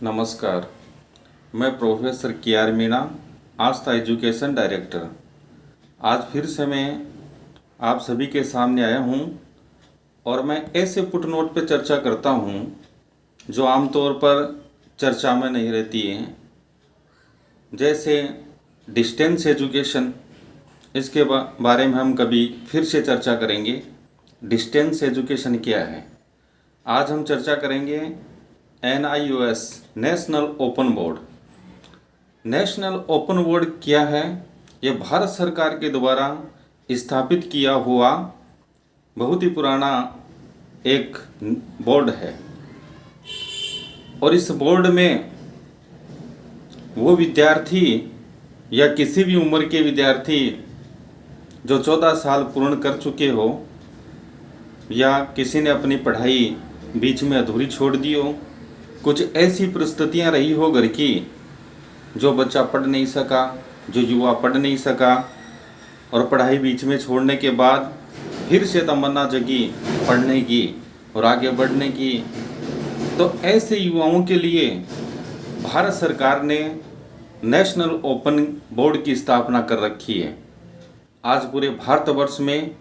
नमस्कार। मैं professor K R Meena, Aastha education director. आज फिर से मैं आप सभी के सामने आया हूँ और मैं ऐसे फुट नोट पर चर्चा करता हूँ जो आमतौर पर चर्चा में नहीं रहती है, जैसे डिस्टेंस एजुकेशन। इसके बारे में हम कभी फिर से चर्चा करेंगे। डिस्टेंस एजुकेशन क्या है? आज हम चर्चा करेंगे NIOS, national open board. National open board क्या है? ये भारत सरकार के द्वारा स्थापित किया हुआ बहुत ही पुराना एक बोर्ड है और इस बोर्ड में वो विद्यार्थी या किसी भी उम्र के विद्यार्थी जो 14 साल पूर्ण कर चुके हो या किसी ने अपनी पढ़ाई बीच में अधूरी छोड़ दी हो, कुछ ऐसी परिस्थितियां रही हो घर की, जो बच्चा पढ़ नहीं सका, जो युवा पढ़ नहीं सका और पढ़ाई बीच में छोड़ने के बाद फिर से तमन्ना जगी पढ़ने की और आगे बढ़ने की, तो ऐसे युवाओं के लिए भारत सरकार ने नेशनल ओपन बोर्ड की स्थापना कर रखी है। आज पूरे भारतवर्ष में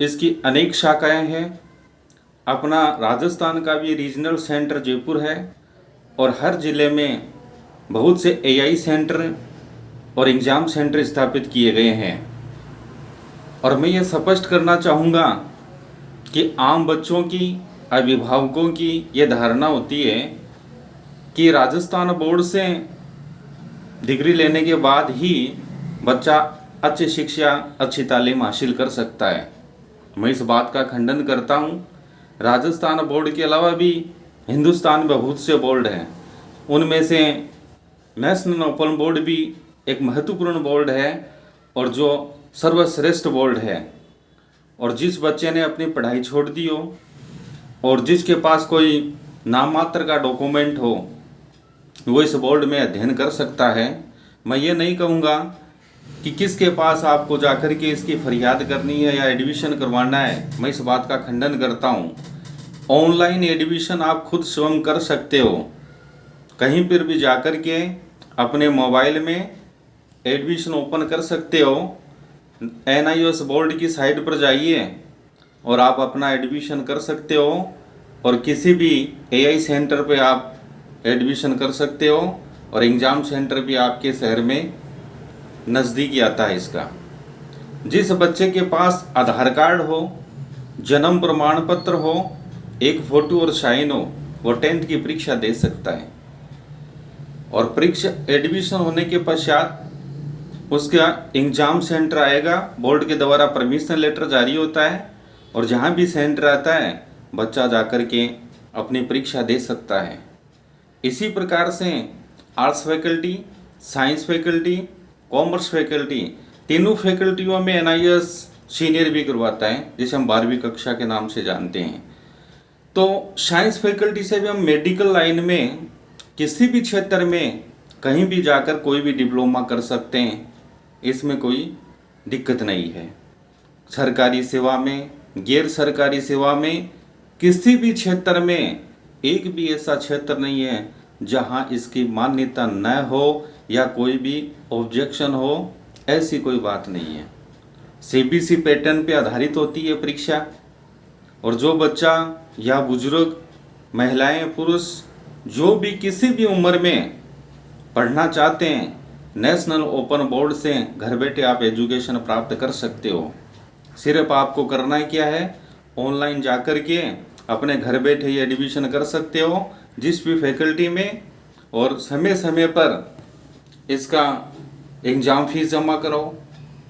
इसकी अनेक शाखाएं हैं। अपना राजस्थान का भी रीजनल सेंटर जयपुर है और हर ज़िले में बहुत से AI सेंटर और एग्ज़ाम सेंटर स्थापित किए गए हैं। और मैं ये स्पष्ट करना चाहूँगा कि आम बच्चों की, अभिभावकों की ये धारणा होती है कि राजस्थान बोर्ड से डिग्री लेने के बाद ही बच्चा अच्छी शिक्षा, अच्छी तालीम हासिल कर सकता है। मैं इस बात का खंडन करता हूँ। राजस्थान बोर्ड के अलावा भी हिंदुस्तान में बहुत से बोर्ड हैं, उनमें से नेशनल ओपन बोर्ड भी एक महत्वपूर्ण बोर्ड है और जो सर्वश्रेष्ठ बोर्ड है। और जिस बच्चे ने अपनी पढ़ाई छोड़ दी हो और जिसके पास कोई नाम मात्र का डॉक्यूमेंट हो, वो इस बोर्ड में अध्ययन कर सकता है। मैं ये नहीं कहूँगा कि किसके पास आपको जाकर के इसकी फरियाद करनी है या एडमिशन करवाना है। मैं इस बात का खंडन करता हूँ। ऑनलाइन एडमिशन आप खुद स्वयं कर सकते हो। कहीं पर भी जाकर के अपने मोबाइल में एडमिशन ओपन कर सकते हो। NIOS बोर्ड की साइट पर जाइए और आप अपना एडमिशन कर सकते हो और किसी भी AI सेंटर पे आप एडमिशन कर सकते हो और एग्ज़ाम सेंटर भी आपके शहर में नज़दीक आता है इसका। जिस बच्चे के पास आधार कार्ड हो, जन्म प्रमाण पत्र हो, एक फ़ोटो और साइन हो, वो 10th की परीक्षा दे सकता है। और परीक्षा एडमिशन होने के पश्चात उसका एग्ज़ाम सेंटर आएगा, बोर्ड के द्वारा परमिशन लेटर जारी होता है और जहाँ भी सेंटर आता है बच्चा जाकर के अपनी परीक्षा दे सकता है। इसी प्रकार से arts faculty, science faculty, commerce faculty, तीनों फैकल्टियों में NIOS सीनियर भी करवाता है, जिसे हम 12वीं कक्षा के नाम से जानते हैं। तो साइंस फैकल्टी से भी हम मेडिकल लाइन में किसी भी क्षेत्र में कहीं भी जाकर कोई भी डिप्लोमा कर सकते हैं, इसमें कोई दिक्कत नहीं है। सरकारी सेवा में, गैर सरकारी सेवा में, किसी भी क्षेत्र में एक भी ऐसा क्षेत्र नहीं है जहां इसकी मान्यता न हो या कोई भी ऑब्जेक्शन हो। ऐसी कोई बात नहीं है। CBC पैटर्न पे आधारित होती है परीक्षा और जो बच्चा या बुजुर्ग, महिलाएं, पुरुष, जो भी किसी भी उम्र में पढ़ना चाहते हैं, नेशनल ओपन बोर्ड से घर बैठे आप एजुकेशन प्राप्त कर सकते हो। सिर्फ आपको करना है क्या है, ऑनलाइन जाकर के अपने घर बैठे ही एडमिशन कर सकते हो जिस भी फैकल्टी में, और समय समय पर इसका एग्ज़ाम फीस जमा करो,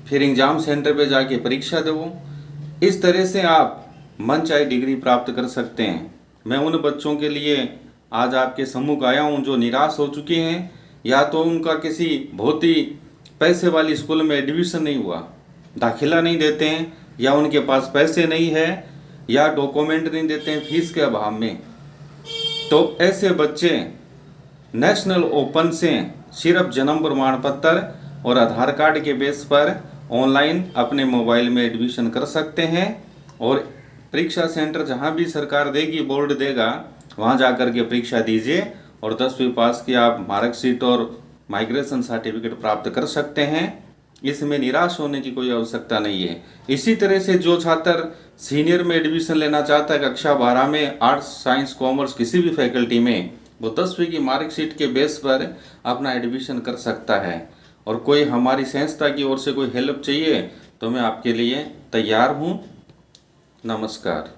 फिर एग्ज़ाम सेंटर पे जाके परीक्षा दो। इस तरह से आप मनचाही डिग्री प्राप्त कर सकते हैं। मैं उन बच्चों के लिए आज आपके सम्मुख आया हूं जो निराश हो चुके हैं, या तो उनका किसी बहुत ही पैसे वाली स्कूल में एडमिशन नहीं हुआ, दाखिला नहीं देते हैं, या उनके पास पैसे नहीं है, या डॉक्यूमेंट नहीं देते हैं फीस के अभाव में। तो ऐसे बच्चे नेशनल ओपन से सिर्फ जन्म प्रमाण पत्र और आधार कार्ड के बेस पर ऑनलाइन अपने मोबाइल में एडमिशन कर सकते हैं और परीक्षा सेंटर जहां भी सरकार देगी, बोर्ड देगा, वहां जाकर के परीक्षा दीजिए और 10वीं पास की आप मार्कशीट और माइग्रेशन सर्टिफिकेट प्राप्त कर सकते हैं। इसमें निराश होने की कोई आवश्यकता नहीं है। इसी तरह से जो छात्र सीनियर में एडमिशन लेना चाहता है कक्षा 12 में आर्ट्स साइंस कॉमर्स किसी भी फैकल्टी में, वो 10वीं की मार्कशीट के बेस पर अपना एडमिशन कर सकता है। और कोई हमारी संस्था की ओर से कोई हेल्प चाहिए तो मैं आपके लिए तैयार हूँ। नमस्कार।